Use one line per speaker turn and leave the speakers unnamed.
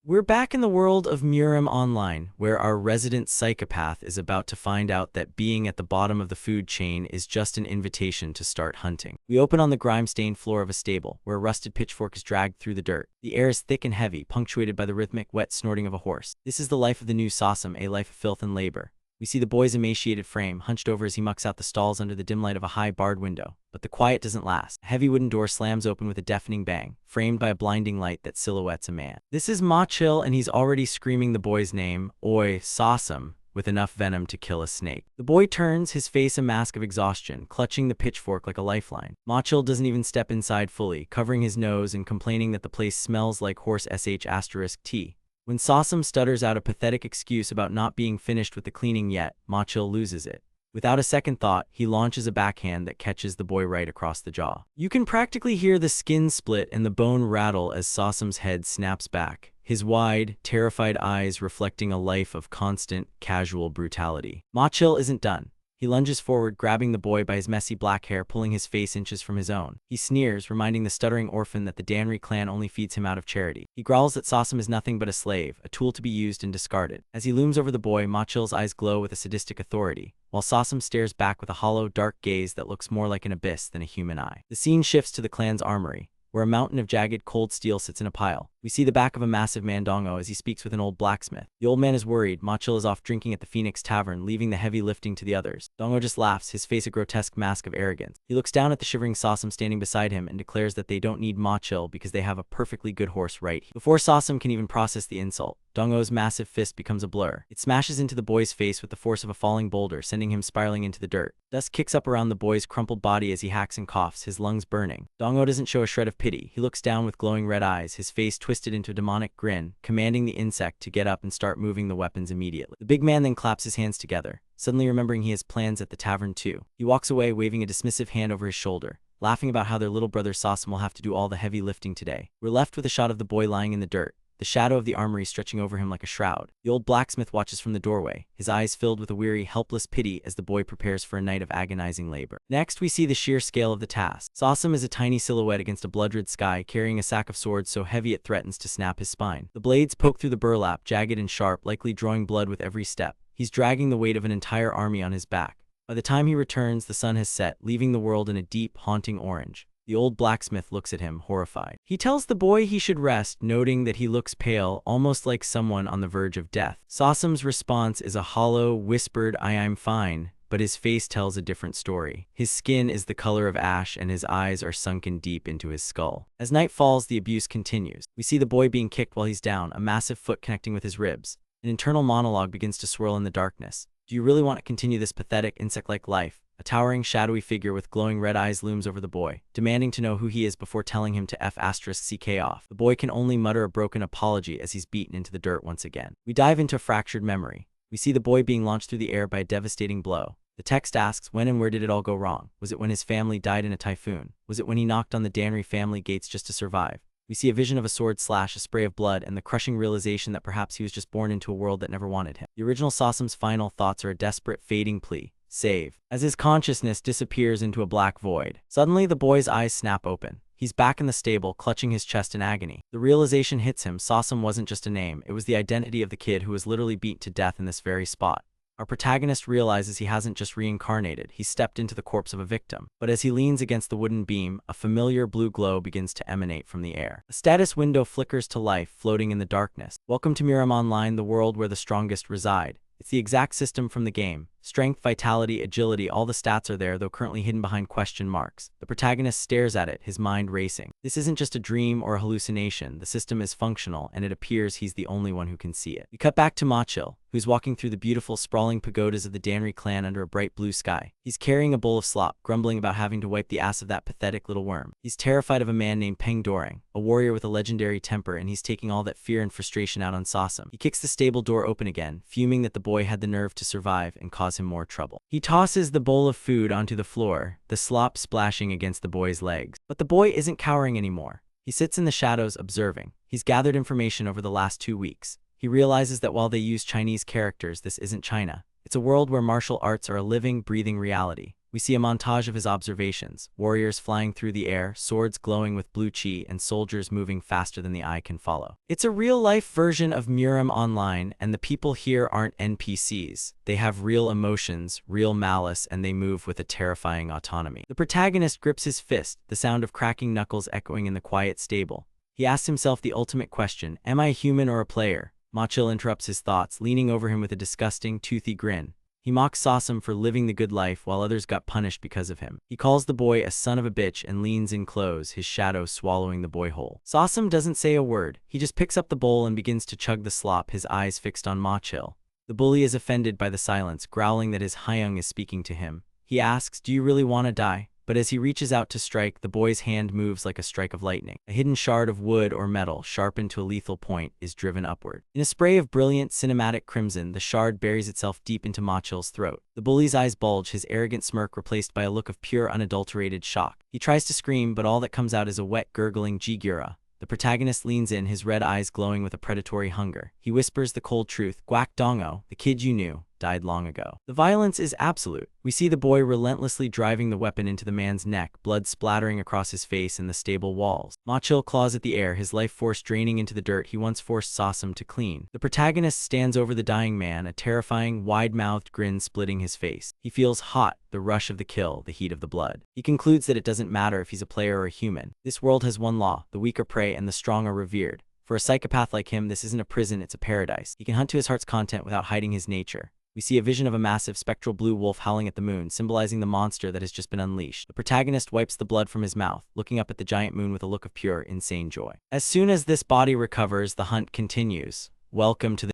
We're back in the world of Murim Online, where our resident psychopath is about to find out that being at the bottom of the food chain is just an invitation to start hunting. We open on the grime-stained floor of a stable, where a rusted pitchfork is dragged through the dirt. The air is thick and heavy, punctuated by the rhythmic, wet snorting of a horse. This is the life of the new Sasam, a life of filth and labor. We see the boy's emaciated frame, hunched over as he mucks out the stalls under the dim light of a high barred window. But the quiet doesn't last. A heavy wooden door slams open with a deafening bang, framed by a blinding light that silhouettes a man. This is Machil, and he's already screaming the boy's name, Oi, Sasam, with enough venom to kill a snake. The boy turns, his face a mask of exhaustion, clutching the pitchfork like a lifeline. Machil doesn't even step inside fully, covering his nose and complaining that the place smells like horse sh*t. When Sasam stutters out a pathetic excuse about not being finished with the cleaning yet, Machil loses it. Without a second thought, he launches a backhand that catches the boy right across the jaw. You can practically hear the skin split and the bone rattle as Sasam's head snaps back, his wide, terrified eyes reflecting a life of constant, casual brutality. Machil isn't done. He lunges forward, grabbing the boy by his messy black hair, pulling his face inches from his own. He sneers, reminding the stuttering orphan that the Danri clan only feeds him out of charity. He growls that Sasam is nothing but a slave, a tool to be used and discarded. As he looms over the boy, Machil's eyes glow with a sadistic authority, while Sasam stares back with a hollow, dark gaze that looks more like an abyss than a human eye. The scene shifts to the clan's armory, where a mountain of jagged, cold steel sits in a pile. We see the back of a massive man Dongo as he speaks with an old blacksmith. The old man is worried. Machil is off drinking at the Phoenix Tavern, leaving the heavy lifting to the others. Dongo just laughs, his face a grotesque mask of arrogance. He looks down at the shivering Sasam standing beside him and declares that they don't need Machil because they have a perfectly good horse right here. Before Sasam can even process the insult, Dongo's massive fist becomes a blur. It smashes into the boy's face with the force of a falling boulder, sending him spiraling into the dirt. Dust kicks up around the boy's crumpled body as he hacks and coughs, his lungs burning. Dongo doesn't show a shred of pity. He looks down with glowing red eyes, his face twisted into a demonic grin, commanding the insect to get up and start moving the weapons immediately. The big man then claps his hands together, suddenly remembering he has plans at the tavern too. He walks away, waving a dismissive hand over his shoulder, laughing about how their little brother Sasam will have to do all the heavy lifting today. We're left with a shot of the boy lying in the dirt, the shadow of the armory stretching over him like a shroud. The old blacksmith watches from the doorway, his eyes filled with a weary, helpless pity as the boy prepares for a night of agonizing labor. Next, we see the sheer scale of the task. Sasam is a tiny silhouette against a blood-red sky, carrying a sack of swords so heavy it threatens to snap his spine. The blades poke through the burlap, jagged and sharp, likely drawing blood with every step. He's dragging the weight of an entire army on his back. By the time he returns, the sun has set, leaving the world in a deep, haunting orange. The old blacksmith looks at him, horrified. He tells the boy he should rest, noting that he looks pale, almost like someone on the verge of death. Sasam's response is a hollow, whispered, I'm fine, but his face tells a different story. His skin is the color of ash and his eyes are sunken deep into his skull. As night falls, the abuse continues. We see the boy being kicked while he's down, a massive foot connecting with his ribs. An internal monologue begins to swirl in the darkness. Do you really want to continue this pathetic, insect-like life? A towering, shadowy figure with glowing red eyes looms over the boy, demanding to know who he is before telling him to F***ck off. The boy can only mutter a broken apology as he's beaten into the dirt once again. We dive into a fractured memory. We see the boy being launched through the air by a devastating blow. The text asks, when and where did it all go wrong? Was it when his family died in a typhoon? Was it when he knocked on the Danri family gates just to survive? We see a vision of a sword slash, a spray of blood, and the crushing realization that perhaps he was just born into a world that never wanted him. The original Sasam's final thoughts are a desperate, fading plea. Save. As his consciousness disappears into a black void, suddenly the boy's eyes snap open. He's back in the stable, clutching his chest in agony. The realization hits him. Sasam wasn't just a name, it was the identity of the kid who was literally beat to death in this very spot. Our protagonist realizes he hasn't just reincarnated, he stepped into the corpse of a victim. But as he leans against the wooden beam, a familiar blue glow begins to emanate from the air. A status window flickers to life, floating in the darkness. Welcome to Murim Online, the world where the strongest reside. It's the exact system from the game. Strength, vitality, agility, all the stats are there, though currently hidden behind question marks. The protagonist stares at it, his mind racing. This isn't just a dream or a hallucination. The system is functional, and it appears he's the only one who can see it. We cut back to Machil, who's walking through the beautiful, sprawling pagodas of the Danri clan under a bright blue sky. He's carrying a bowl of slop, grumbling about having to wipe the ass of that pathetic little worm. He's terrified of a man named Peng Dorang, a warrior with a legendary temper, and he's taking all that fear and frustration out on Sasam. He kicks the stable door open again, fuming that the boy had the nerve to survive and cause him more trouble. He tosses the bowl of food onto the floor, the slop splashing against the boy's legs. But the boy isn't cowering anymore. He sits in the shadows, observing. He's gathered information over the last 2 weeks. He realizes that while they use Chinese characters, this isn't China. It's a world where martial arts are a living, breathing reality. We see a montage of his observations, warriors flying through the air, swords glowing with blue chi, and soldiers moving faster than the eye can follow. It's a real-life version of Murim Online, and the people here aren't NPCs. They have real emotions, real malice, and they move with a terrifying autonomy. The protagonist grips his fist, the sound of cracking knuckles echoing in the quiet stable. He asks himself the ultimate question: am I a human or a player? Machil interrupts his thoughts, leaning over him with a disgusting, toothy grin. He mocks Sasam for living the good life while others got punished because of him. He calls the boy a son of a bitch and leans in close, his shadow swallowing the boy whole. Sasam doesn't say a word. He just picks up the bowl and begins to chug the slop, his eyes fixed on Machil. The bully is offended by the silence, growling that his Hyung is speaking to him. He asks, "Do you really want to die?" But as he reaches out to strike, the boy's hand moves like a strike of lightning. A hidden shard of wood or metal, sharpened to a lethal point, is driven upward. In a spray of brilliant cinematic crimson, the shard buries itself deep into Machil's throat. The bully's eyes bulge, his arrogant smirk replaced by a look of pure, unadulterated shock. He tries to scream, but all that comes out is a wet, gurgling jigura. The protagonist leans in, his red eyes glowing with a predatory hunger. He whispers the cold truth: "Guak Dongo, the kid you knew, died long ago." The violence is absolute. We see the boy relentlessly driving the weapon into the man's neck, blood splattering across his face and the stable walls. Machil claws at the air, his life force draining into the dirt he once forced Sasam to clean. The protagonist stands over the dying man, a terrifying, wide-mouthed grin splitting his face. He feels hot, the rush of the kill, the heat of the blood. He concludes that it doesn't matter if he's a player or a human. This world has one law: the weak are prey and the strong are revered. For a psychopath like him, this isn't a prison, it's a paradise. He can hunt to his heart's content without hiding his nature. We see a vision of a massive spectral blue wolf howling at the moon, symbolizing the monster that has just been unleashed. The protagonist wipes the blood from his mouth, looking up at the giant moon with a look of pure, insane joy. As soon as this body recovers, the hunt continues. Welcome to the